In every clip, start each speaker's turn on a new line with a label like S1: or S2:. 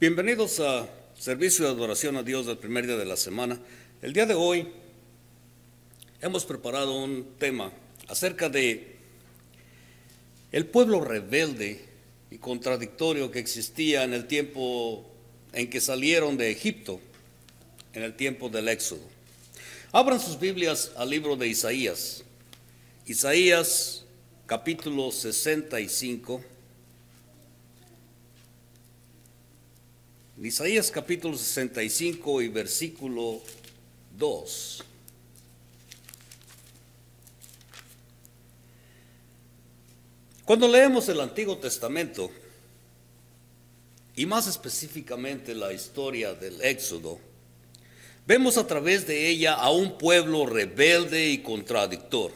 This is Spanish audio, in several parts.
S1: Bienvenidos a servicio de adoración a Dios del primer día de la semana. El día de hoy hemos preparado un tema acerca de el pueblo rebelde y contradictorio que existía en el tiempo en que salieron de Egipto, en el tiempo del Éxodo. Abran sus Biblias al libro de Isaías. Isaías capítulo 65. Isaías capítulo 65 y versículo 2. Cuando leemos el Antiguo Testamento, y más específicamente la historia del Éxodo, vemos a través de ella a un pueblo rebelde y contradictor.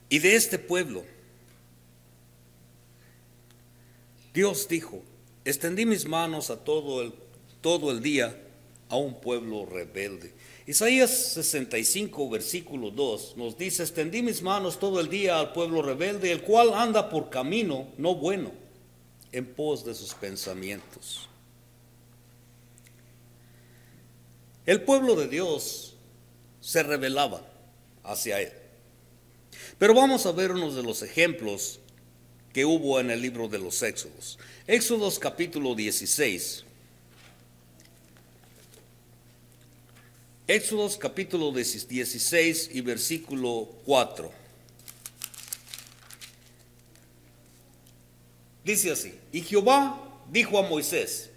S1: Y de este pueblo, Dios dijo: extendí mis manos a todo el día a un pueblo rebelde. Isaías 65, versículo 2 nos dice: extendí mis manos todo el día al pueblo rebelde, el cual anda por camino no bueno, en pos de sus pensamientos. El pueblo de Dios se rebelaba hacia él. Pero vamos a ver unos de los ejemplos que hubo en el libro de los Éxodos. Éxodos capítulo 16. Éxodos capítulo 16 y versículo 4. Dice así: y Jehová dijo a Moisés: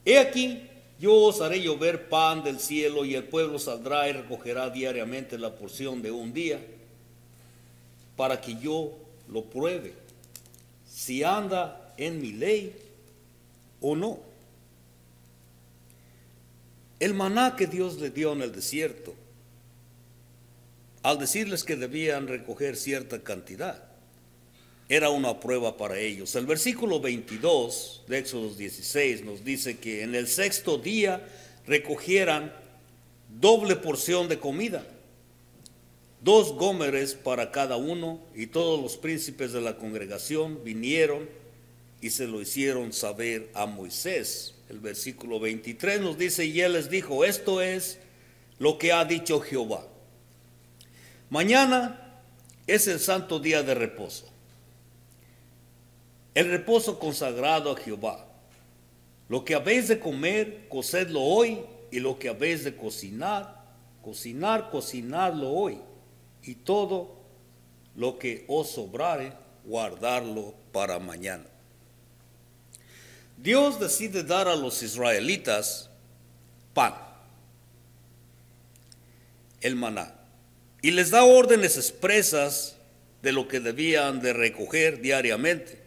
S1: he aquí, yo os haré llover pan del cielo, y el pueblo saldrá y recogerá diariamente la porción de un día, para que yo lo pruebe, si anda en mi ley o no. El maná que Dios le dio en el desierto, al decirles que debían recoger cierta cantidad, era una prueba para ellos. El versículo 22 de Éxodo 16 nos dice que en el sexto día recogieran doble porción de comida, 2 gómeres para cada uno, y todos los príncipes de la congregación vinieron y se lo hicieron saber a Moisés. El versículo 23 nos dice: y él les dijo: esto es lo que ha dicho Jehová. Mañana es el santo día de reposo, el reposo consagrado a Jehová. Lo que habéis de comer, cocedlo hoy, y lo que habéis de cocinadlo hoy. Y todo lo que os sobrare, guardarlo para mañana. Dios decide dar a los israelitas pan, el maná, y les da órdenes expresas de lo que debían de recoger diariamente.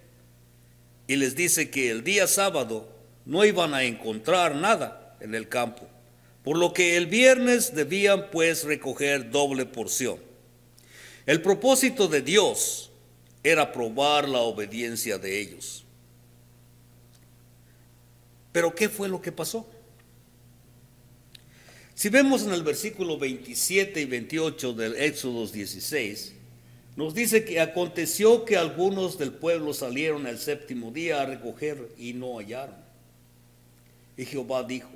S1: Y les dice que el día sábado no iban a encontrar nada en el campo, por lo que el viernes debían pues recoger doble porción. El propósito de Dios era probar la obediencia de ellos. Pero ¿qué fue lo que pasó? Si vemos en el versículo 27 y 28 del Éxodo 16, nos dice que aconteció que algunos del pueblo salieron el séptimo día a recoger y no hallaron. Y Jehová dijo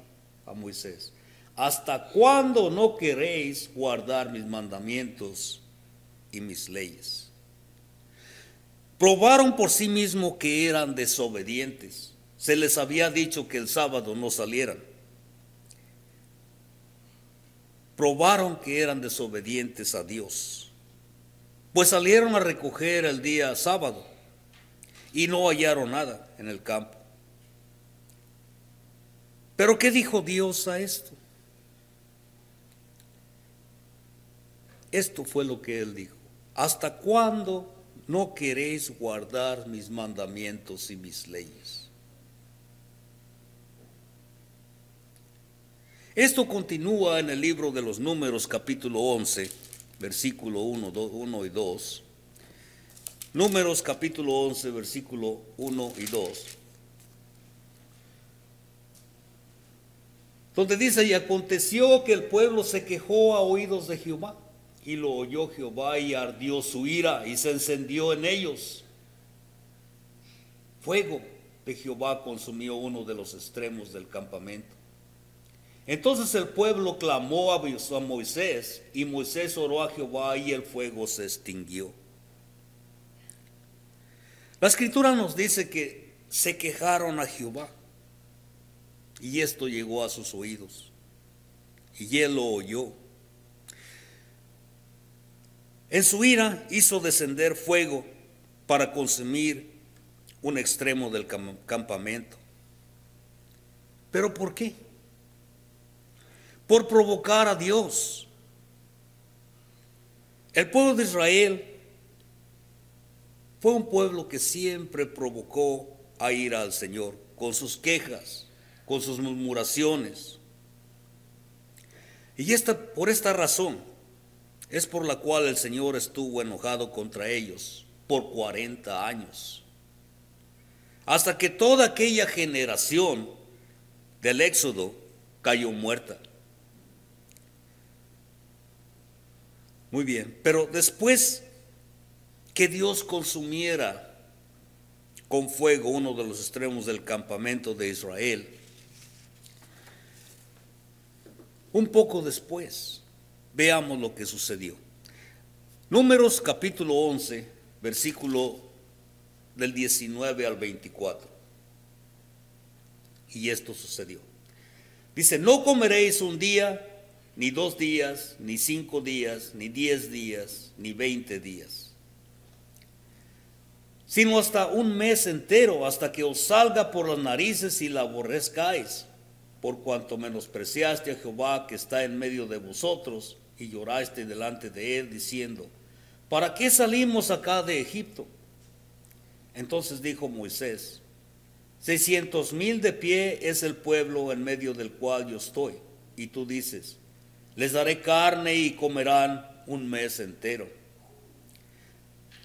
S1: a Moisés: ¿hasta cuándo no queréis guardar mis mandamientos y mis leyes? Probaron por sí mismos que eran desobedientes. Se les había dicho que el sábado no salieran. Probaron que eran desobedientes a Dios, pues salieron a recoger el día sábado y no hallaron nada en el campo. Pero ¿qué dijo Dios a esto? Esto fue lo que él dijo: ¿hasta cuándo no queréis guardar mis mandamientos y mis leyes? Esto continúa en el libro de los Números capítulo 11, versículo 1 y 2. Números capítulo 11, versículo 1 y 2. Donde dice: y aconteció que el pueblo se quejó a oídos de Jehová, y lo oyó Jehová, y ardió su ira, y se encendió en ellos. fuego de Jehová consumió uno de los extremos del campamento. Entonces el pueblo clamó a Moisés, y Moisés oró a Jehová, y el fuego se extinguió. La escritura nos dice que se quejaron a Jehová, y esto llegó a sus oídos, y él lo oyó. En su ira hizo descender fuego para consumir un extremo del campamento. ¿Pero por qué? Por provocar a Dios. El pueblo de Israel fue un pueblo que siempre provocó a ira al Señor, con sus quejas, con sus murmuraciones. Y por esta razón es por la cual el Señor estuvo enojado contra ellos por 40 años. Hasta que toda aquella generación del Éxodo cayó muerta. Muy bien, pero después que Dios consumiera con fuego uno de los extremos del campamento de Israel, un poco después, veamos lo que sucedió. Números capítulo 11, versículo del 19 al 24. Y esto sucedió. Dice: no comeréis un día, ni 2 días, ni 5 días, ni 10 días, ni 20 días, sino hasta un mes entero, hasta que os salga por las narices y la aborrezcáis, por cuanto menospreciaste a Jehová que está en medio de vosotros, y lloraste delante de él, diciendo: ¿para qué salimos acá de Egipto? Entonces dijo Moisés: 600,000 de pie es el pueblo en medio del cual yo estoy, y tú dices: les daré carne y comerán un mes entero.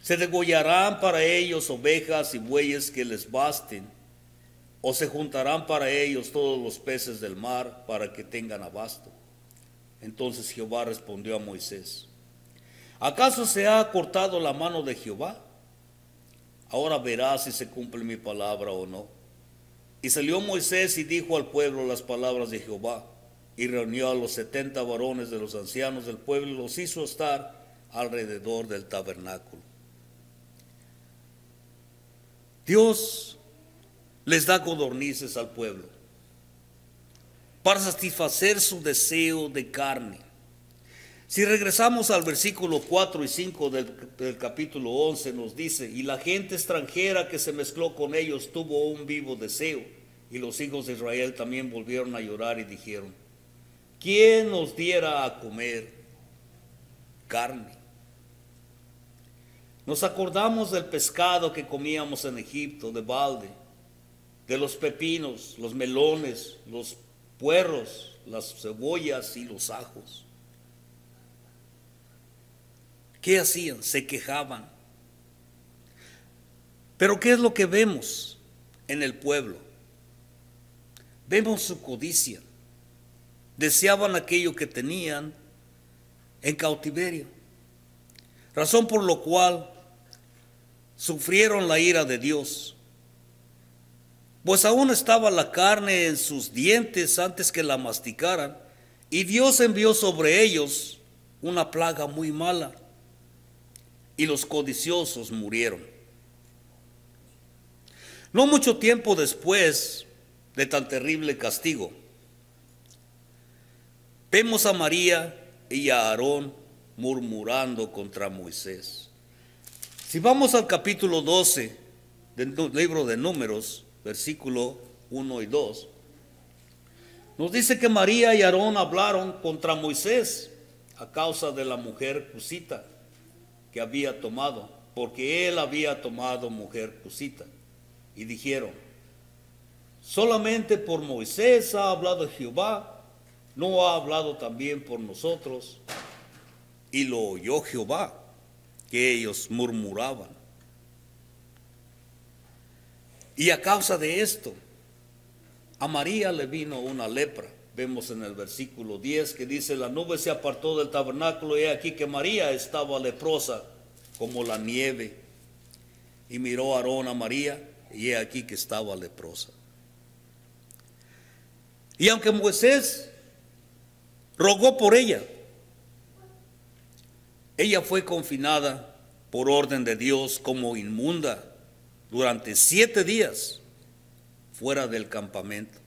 S1: Se degollarán para ellos ovejas y bueyes que les basten, o se juntarán para ellos todos los peces del mar para que tengan abasto. Entonces Jehová respondió a Moisés: ¿acaso se ha cortado la mano de Jehová? Ahora verás si se cumple mi palabra o no. Y salió Moisés y dijo al pueblo las palabras de Jehová, y reunió a los 70 varones de los ancianos del pueblo y los hizo estar alrededor del tabernáculo. Dios les da codornices al pueblo para satisfacer su deseo de carne. Si regresamos al versículo 4 y 5 del capítulo 11, nos dice: y la gente extranjera que se mezcló con ellos tuvo un vivo deseo, y los hijos de Israel también volvieron a llorar y dijeron: ¿quién nos diera a comer carne? Nos acordamos del pescado que comíamos en Egipto de balde, de los pepinos, los melones, los puerros, las cebollas y los ajos. ¿Qué hacían? Se quejaban. Pero ¿qué es lo que vemos en el pueblo? Vemos su codicia. Deseaban aquello que tenían en cautiverio, razón por lo cual sufrieron la ira de Dios, pues aún estaba la carne en sus dientes antes que la masticaran, y Dios envió sobre ellos una plaga muy mala, y los codiciosos murieron. No mucho tiempo después de tan terrible castigo, vemos a María y a Aarón murmurando contra Moisés. Si vamos al capítulo 12 del libro de Números, versículo 1 y 2, nos dice que María y Aarón hablaron contra Moisés a causa de la mujer cusita que había tomado, porque él había tomado mujer cusita. Y dijeron: solamente por Moisés ha hablado Jehová, ¿no ha hablado también por nosotros? Y lo oyó Jehová, que ellos murmuraban. Y a causa de esto, a María le vino una lepra. Vemos en el versículo 10 que dice: la nube se apartó del tabernáculo, y he aquí que María estaba leprosa como la nieve. Y miró Aarón a María, y he aquí que estaba leprosa. Y aunque Moisés rogó por ella, ella fue confinada por orden de Dios como inmunda durante 7 días fuera del campamento.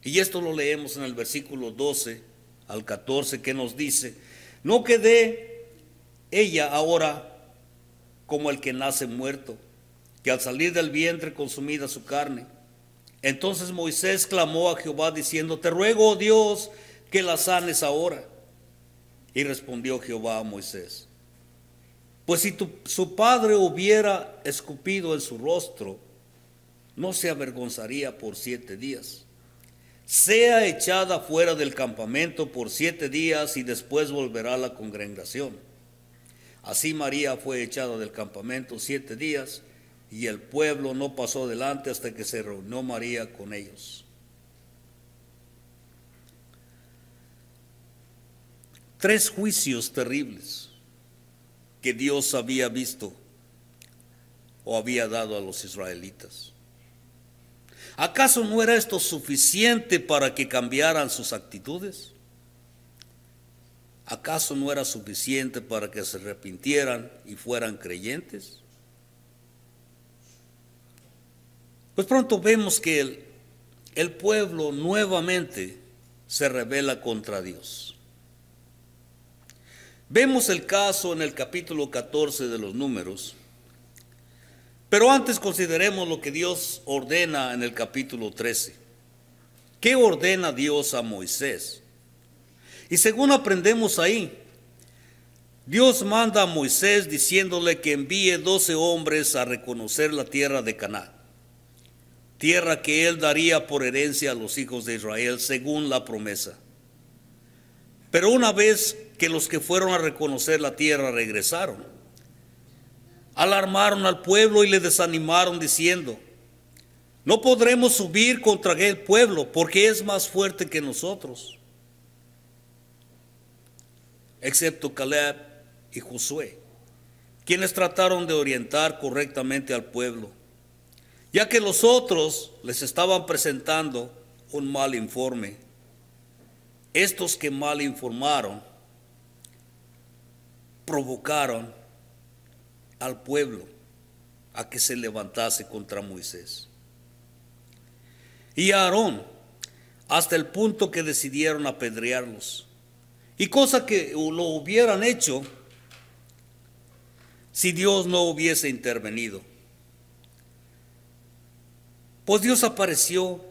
S1: Y esto lo leemos en el versículo 12 al 14, que nos dice: no quede ella ahora como el que nace muerto, que al salir del vientre consumida su carne. Entonces Moisés clamó a Jehová diciendo: te ruego, oh Dios, que la sanes ahora. Y respondió Jehová a Moisés: pues si su padre hubiera escupido en su rostro, no se avergonzaría por 7 días. Sea echada fuera del campamento por 7 días y después volverá a la congregación. Así María fue echada del campamento 7 días, y el pueblo no pasó adelante hasta que se reunió María con ellos. 3 juicios terribles que Dios había visto o había dado a los israelitas. ¿Acaso no era esto suficiente para que cambiaran sus actitudes? ¿Acaso no era suficiente para que se arrepintieran y fueran creyentes? Pues pronto vemos que el pueblo nuevamente se rebela contra Dios. Vemos el caso en el capítulo 14 de los Números, pero antes consideremos lo que Dios ordena en el capítulo 13. ¿Qué ordena Dios a Moisés? Y según aprendemos ahí, Dios manda a Moisés diciéndole que envíe 12 hombres a reconocer la tierra de Canaán, tierra que él daría por herencia a los hijos de Israel según la promesa. Pero una vez que los que fueron a reconocer la tierra regresaron, alarmaron al pueblo y le desanimaron diciendo: no podremos subir contra aquel pueblo porque es más fuerte que nosotros. Excepto Caleb y Josué, quienes trataron de orientar correctamente al pueblo, ya que los otros les estaban presentando un mal informe. Estos que mal informaron provocaron al pueblo a que se levantase contra Moisés y a Aarón, hasta el punto que decidieron apedrearlos, y cosa que lo hubieran hecho si Dios no hubiese intervenido. Pues Dios apareció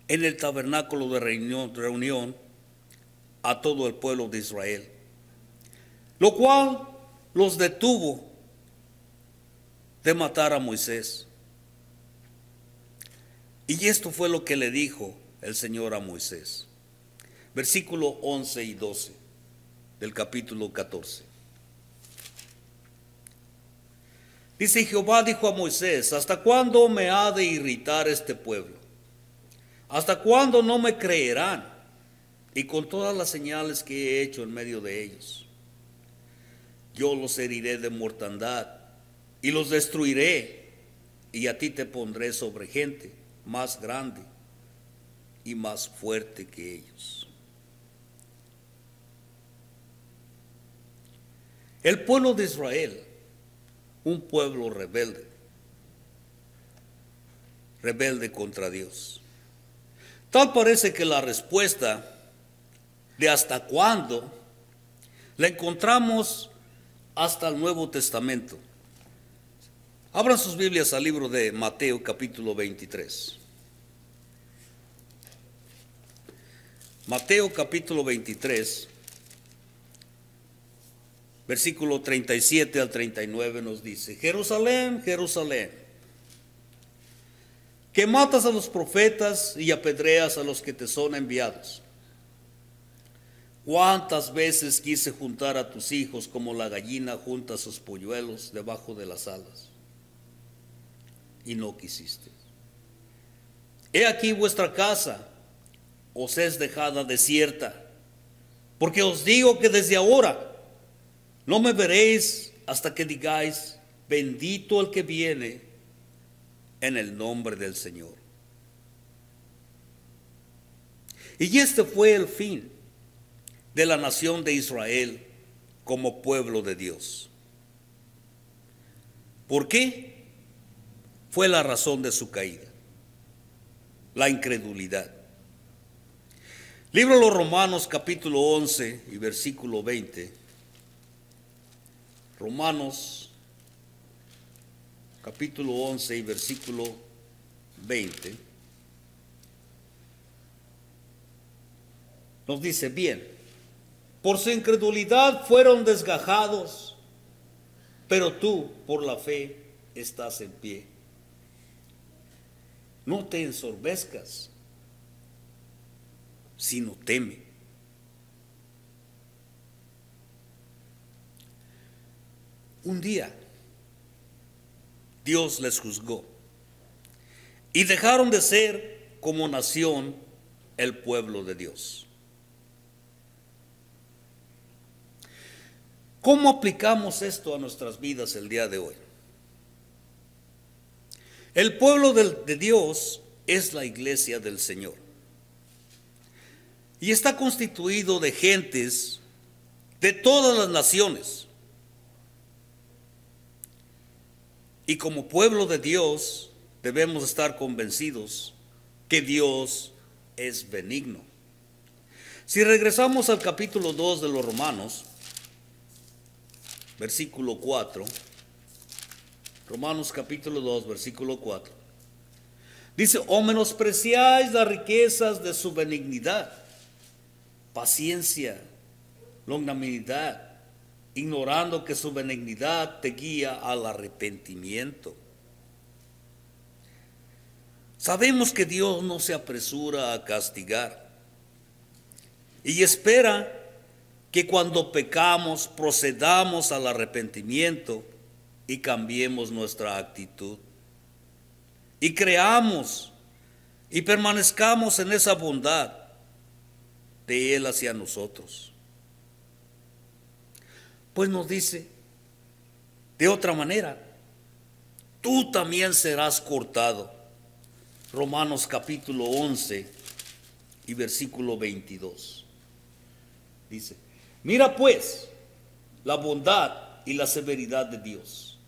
S1: en el tabernáculo de reunión a todo el pueblo de Israel, lo cual los detuvo de matar a Moisés. Y esto fue lo que le dijo el Señor a Moisés. Versículo 11 y 12 del capítulo 14. Dice: Jehová dijo a Moisés: ¿hasta cuándo me ha de irritar este pueblo? ¿Hasta cuándo no me creerán? Y con todas las señales que he hecho en medio de ellos, yo los heriré de mortandad y los destruiré, y a ti te pondré sobre gente más grande y más fuerte que ellos. El pueblo de Israel, un pueblo rebelde, rebelde contra Dios. Tal parece que la respuesta de hasta cuándo la encontramos hasta el Nuevo Testamento. Abran sus Biblias al libro de Mateo capítulo 23. Mateo capítulo 23, versículo 37 al 39 nos dice: Jerusalén, Jerusalén, que matas a los profetas y apedreas a los que te son enviados. ¿Cuántas veces quise juntar a tus hijos como la gallina junta sus polluelos debajo de las alas? Y no quisiste. He aquí vuestra casa os es dejada desierta, porque os digo que desde ahora no me veréis hasta que digáis: bendito el que viene en el nombre del Señor. Y este fue el fin de la nación de Israel como pueblo de Dios. ¿Por qué? Fue la razón de su caída, la incredulidad. Libro de los Romanos capítulo 11 y versículo 20. Romanos capítulo 11 y versículo 20. Nos dice, bien, por su incredulidad fueron desgajados, pero tú por la fe estás en pie. No te ensorbezcas, sino teme. Un día Dios les juzgó y dejaron de ser como nación el pueblo de Dios. ¿Cómo aplicamos esto a nuestras vidas el día de hoy? El pueblo de Dios es la iglesia del Señor y está constituido de gentes de todas las naciones. Y como pueblo de Dios debemos estar convencidos que Dios es benigno. Si regresamos al capítulo 2 de los Romanos, versículo 4, Romanos capítulo 2, versículo 4, dice, o menospreciáis las riquezas de su benignidad, paciencia, longanimidad, ignorando que su benignidad te guía al arrepentimiento. Sabemos que Dios no se apresura a castigar y espera que cuando pecamos procedamos al arrepentimiento y cambiemos nuestra actitud y creamos y permanezcamos en esa bondad de Él hacia nosotros. Pues nos dice de otra manera, tú también serás cortado. Romanos capítulo 11 y versículo 22. Dice, mira pues la bondad y la severidad de Dios.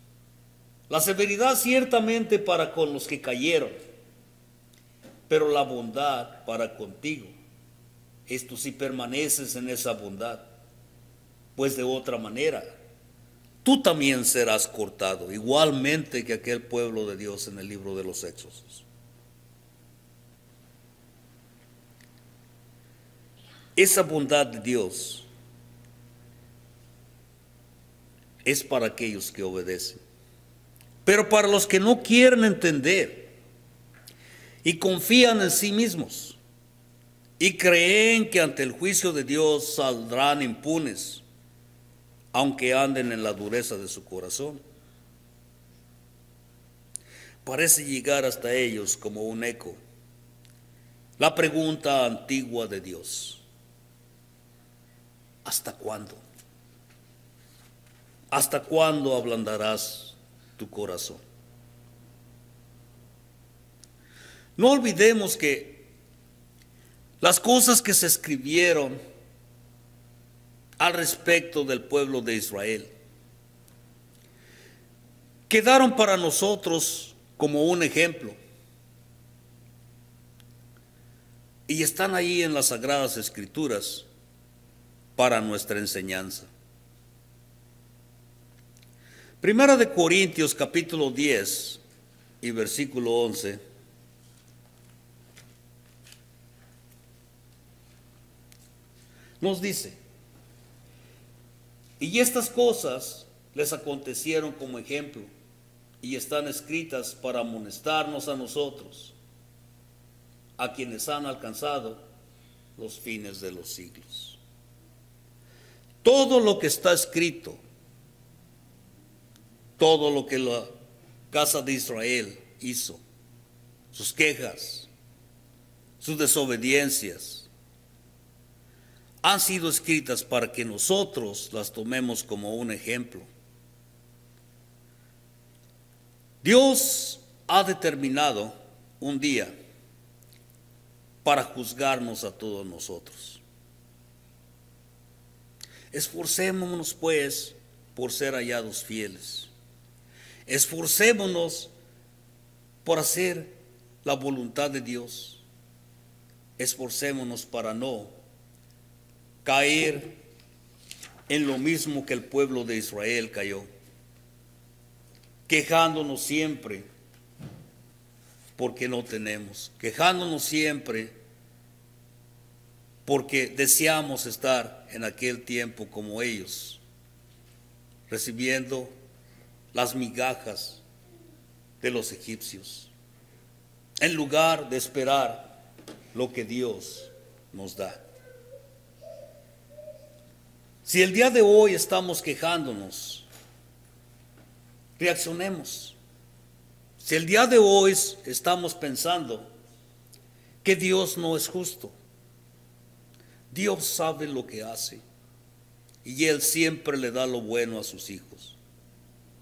S1: La severidad ciertamente para con los que cayeron, pero la bondad para contigo. Esto si permaneces en esa bondad, pues de otra manera tú también serás cortado, igualmente que aquel pueblo de Dios en el libro de los Hechos. Esa bondad de Dios es para aquellos que obedecen. Pero para los que no quieren entender y confían en sí mismos y creen que ante el juicio de Dios saldrán impunes, aunque anden en la dureza de su corazón, parece llegar hasta ellos como un eco la pregunta antigua de Dios: ¿hasta cuándo? ¿Hasta cuándo ablandarás tu corazón? No olvidemos que las cosas que se escribieron al respecto del pueblo de Israel quedaron para nosotros como un ejemplo y están ahí en las Sagradas Escrituras para nuestra enseñanza. Primera de Corintios capítulo 10 y versículo 11 nos dice: y estas cosas les acontecieron como ejemplo y están escritas para amonestarnos a nosotros, a quienes han alcanzado los fines de los siglos. Todo lo que está escrito, todo lo que la casa de Israel hizo, sus quejas, sus desobediencias, han sido escritas para que nosotros las tomemos como un ejemplo. Dios ha determinado un día para juzgarnos a todos nosotros. Esforcémonos pues por ser hallados fieles. Esforcémonos por hacer la voluntad de Dios. Esforcémonos para no caer en lo mismo que el pueblo de Israel cayó, quejándonos siempre porque no tenemos, quejándonos siempre porque deseamos estar en aquel tiempo como ellos, recibiendo las migajas de los egipcios, en lugar de esperar lo que Dios nos da. Si el día de hoy estamos quejándonos, reaccionemos. Si el día de hoy estamos pensando que Dios no es justo, Dios sabe lo que hace y Él siempre le da lo bueno a sus hijos.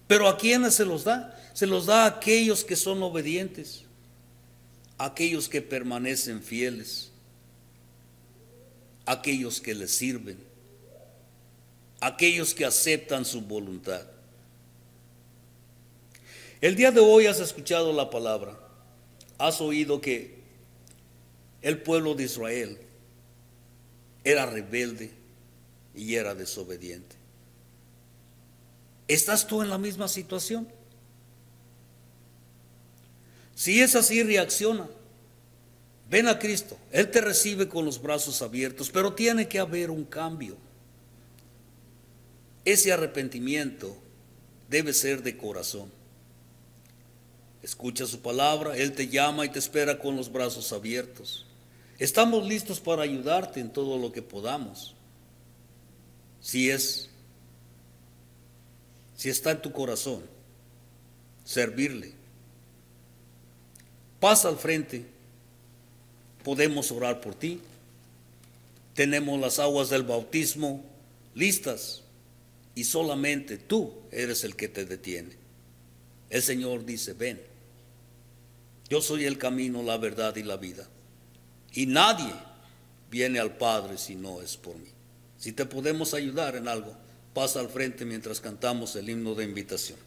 S1: Pero ¿a quiénes se los da? Se los da a aquellos que son obedientes, a aquellos que permanecen fieles, a aquellos que le sirven, a aquellos que aceptan su voluntad. El día de hoy has escuchado la palabra, has oído que el pueblo de Israel era rebelde y era desobediente. ¿Estás tú en la misma situación? Si es así, reacciona. Ven a Cristo, Él te recibe con los brazos abiertos, pero tiene que haber un cambio. Ese arrepentimiento debe ser de corazón. Escucha su palabra, Él te llama y te espera con los brazos abiertos. Estamos listos para ayudarte en todo lo que podamos. Si está en tu corazón, servirle. Pasa al frente, podemos orar por ti. Tenemos las aguas del bautismo listas y solamente tú eres el que te detiene. El Señor dice, ven, yo soy el camino, la verdad y la vida. Y nadie viene al Padre si no es por mí. Si te podemos ayudar en algo, pasa al frente mientras cantamos el himno de invitación.